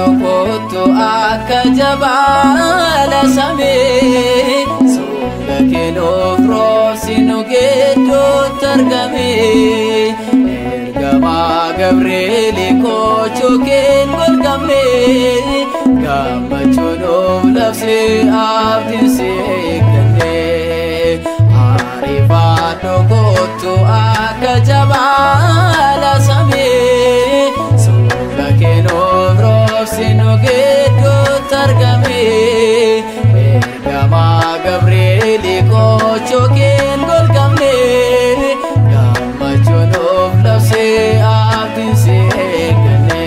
kottu akka jabala samii Songa kenoof roobsinu gidduutti argame Ergamaa Gabrieli kochoo keen golgamne Gammachuun of labsee abdiin seekkannee Ariifaadhoo kottu akka jabala samii Songa kenoof roobsinu gidduutti argame Ergamaa Gabrieli kochoo keen golgamne Gammachuun of labsee abdiin seekkannee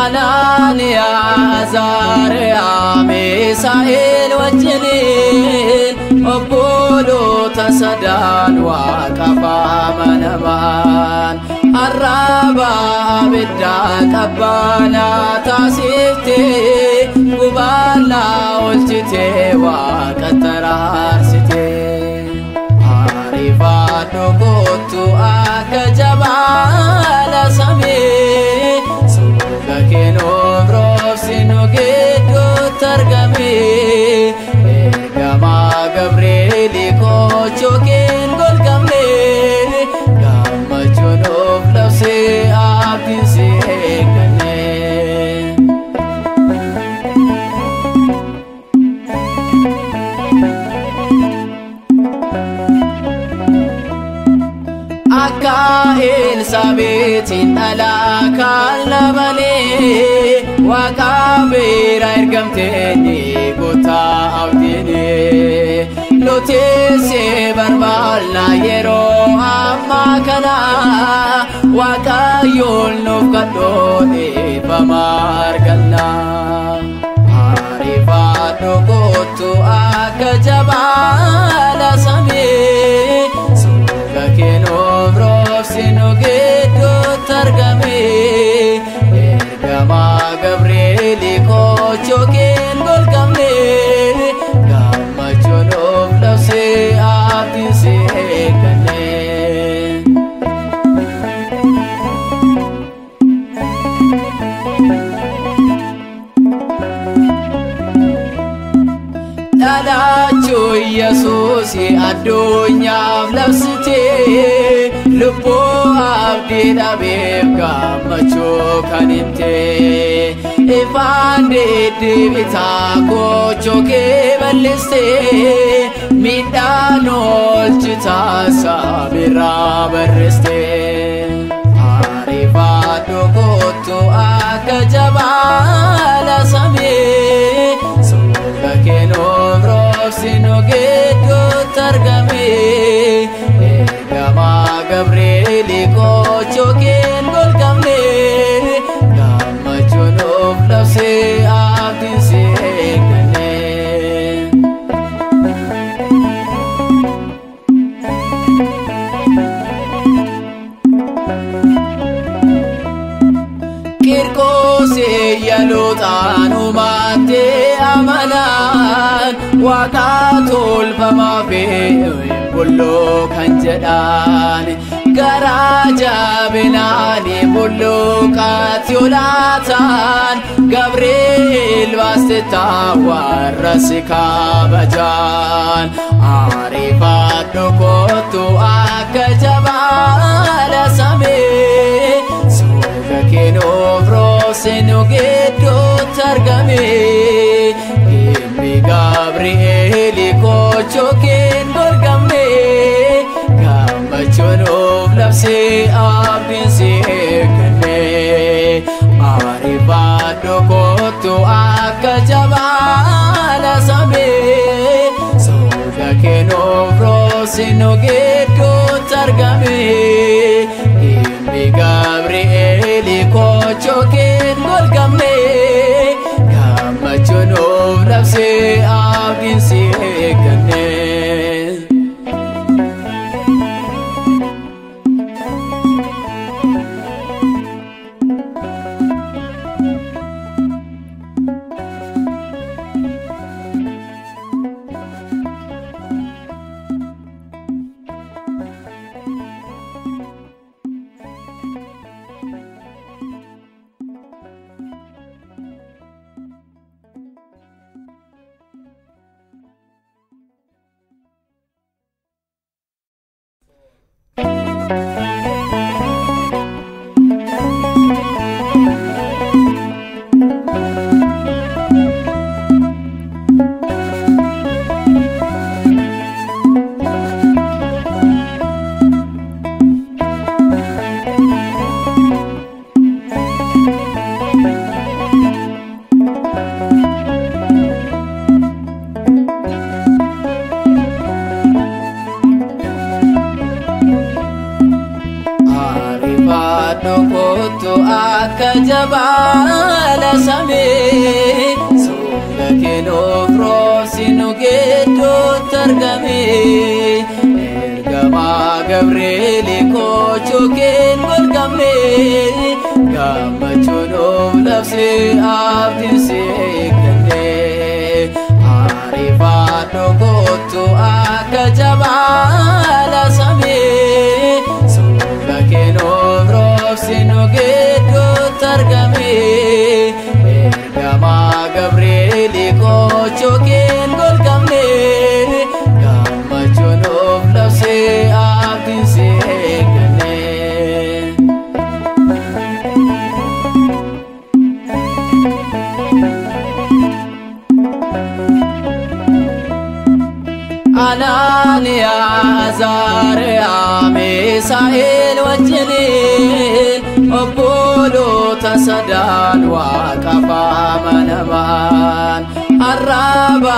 Ananiyaa Azariyaa Misaa'el wajjiniin obboloota sadaan Waaqaaf amanaman arraba abiddaa qabbanaa taasiftee gubannaa oolchitee Waaqatti araarsitee Ariifaadhoo kottu akka jabala samii Songa kenoof roobsinu gidduutti argame Ergamaa Gabrieli kochoo keen golgamne Gammachuun of labsee abdiin seekkannee Akka Elsaabeetiin dhalaa kan labalee Waaqa bira ergamteenye gootaa abdiine Loteessee barbaanna yeroo ammaa kana Waaqayyoon nuuf kadhooneeffamaa arganna Ariifaadhoo kottu akka jabala samii Songa kenoof roobsinu gidduutti argame Ergamaa Gabrieli kochoo keen golgamne Gammachuun of labsee abdiin seekkannee Dhalachuu Yesuus addunyaaf labsitee lubbuu abdii dhabeef gammachuu kan himtee ifaan deddeebitaa kochoo kee bal'istee miidhaan oolchitaa samirraa barreessitee Ariifaadhoo kottu akka jabala samii Songa kenoof roobsinu gidduutti argame Ergamaa Gabrieli kochoo keen golgamne Gammachuun of labsee abdiin seekkannee Qirqoosee yaalootaan uumattee amanaan Waaqa tolfamaa fi bulloo kan jedhaan Garaa jabinaani bulluqaatti olaataan Gabriel baastettaa warra si kabajaan Ariifaadhoo kottu akka jabala samii Songa kenoof roobsinu gidduutti argame Gabrieli kochoo keen golgamne Gammachuun of labsee abdiin seekkannee Ariifaadhoo kottu akka jabala samii Songa kenoof roobsinu gidduutti argame Gabrieli kochoo keen golgamne Gammachuun of labsee abdiin seekkannee jabala same Soga keno frosinu gedo targame Ergama Gabrieli kocho ken golgamne Gamachuno nafsi abdin sekne Arifano kotu akajabala same Soga keno frosinu gedo targame Ergama Gabrieli kocho ken golgamne Gamachuno nafsi abdin sekne Ananiya Azariya Misael wajjiniin Obbolo tasadan waaqafa manamaan Arraba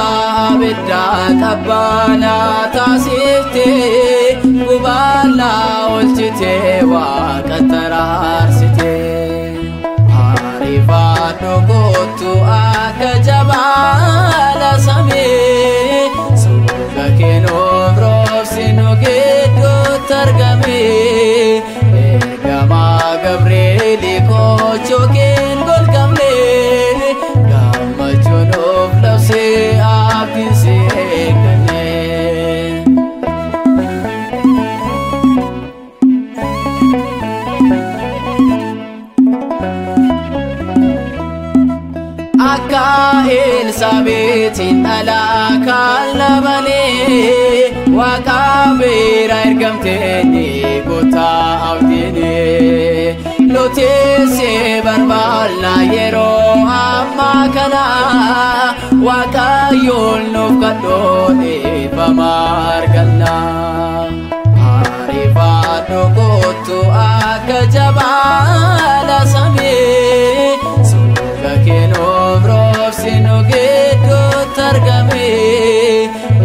abidda qabbana taasifte Guballa olchite waaqa taraarsite Arifaadho kottu akka jabala samee Keno frosinu gedo targame Ergama Gabrieli kocho ken golgamne Gamachuno nafsi abdin sekne Akka Elsabeetin alaakaan labane Waaqa beera ergamteeni gotaa abdiine Loteessee barbaanna yeroo ammaa kana Waaqayyoon nuuf kadhoon eebbamaa arganna Arifaadho kottu akka jabala samee Soga keno frosinu gedo targame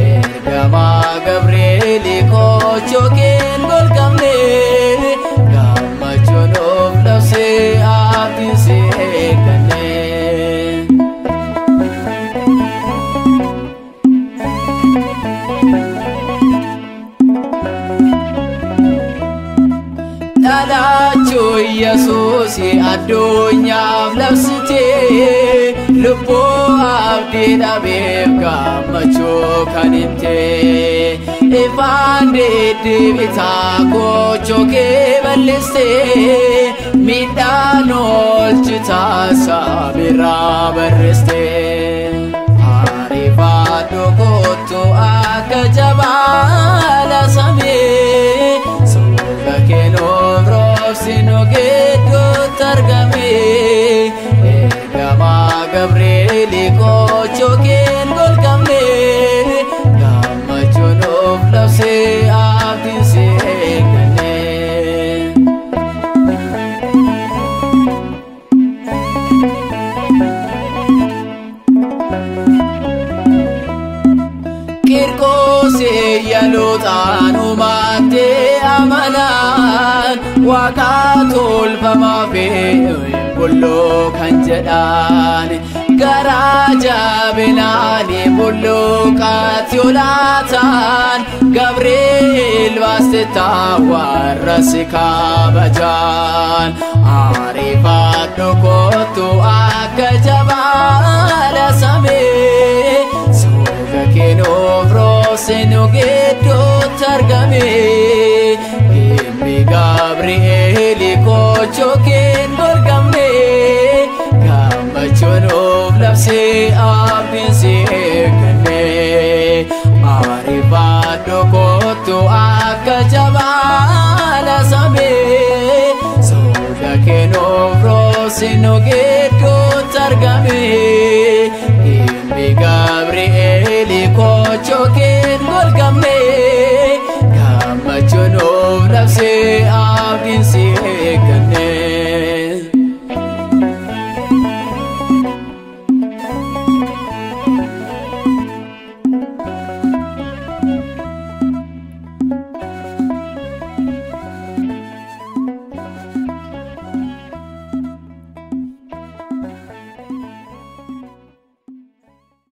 Ergama Gabrieli kocho ken golgamne Gamachuno nafsi abdin sekne Dhalaachuu Yesuusi addunyaaf labsite Lubbuu abdii dhabeef gammachuu kan himte Ifaan deddeebitaa kocho kee bal'iste Miidhaan oolchitaa sabirraa barreeste Arifaadho kottu akka jabala samee Soga keno frosinu gedo targame Ergama Gabrieli kocho ken golgamne Gamachuno nafsi abdin sekne Kirkoose yaalotaan uumate amanaan Waaqa tolfamaa fe'e bulloo kan jedhaan Garaa jabinaani bulloo qaatti olaataan Gabriel baastettaa warra si kabajaan Arifaadho kottu akka jabala samee Soga keno frosinu gedo targame Himmi Gabrieli kocho ken golgamne Gamachuno nafsi abdin sekne Arifaadho kottu akka jabala samee Soga keno frosinu gedo targame Himmi Gabrieli kocho ken golgamne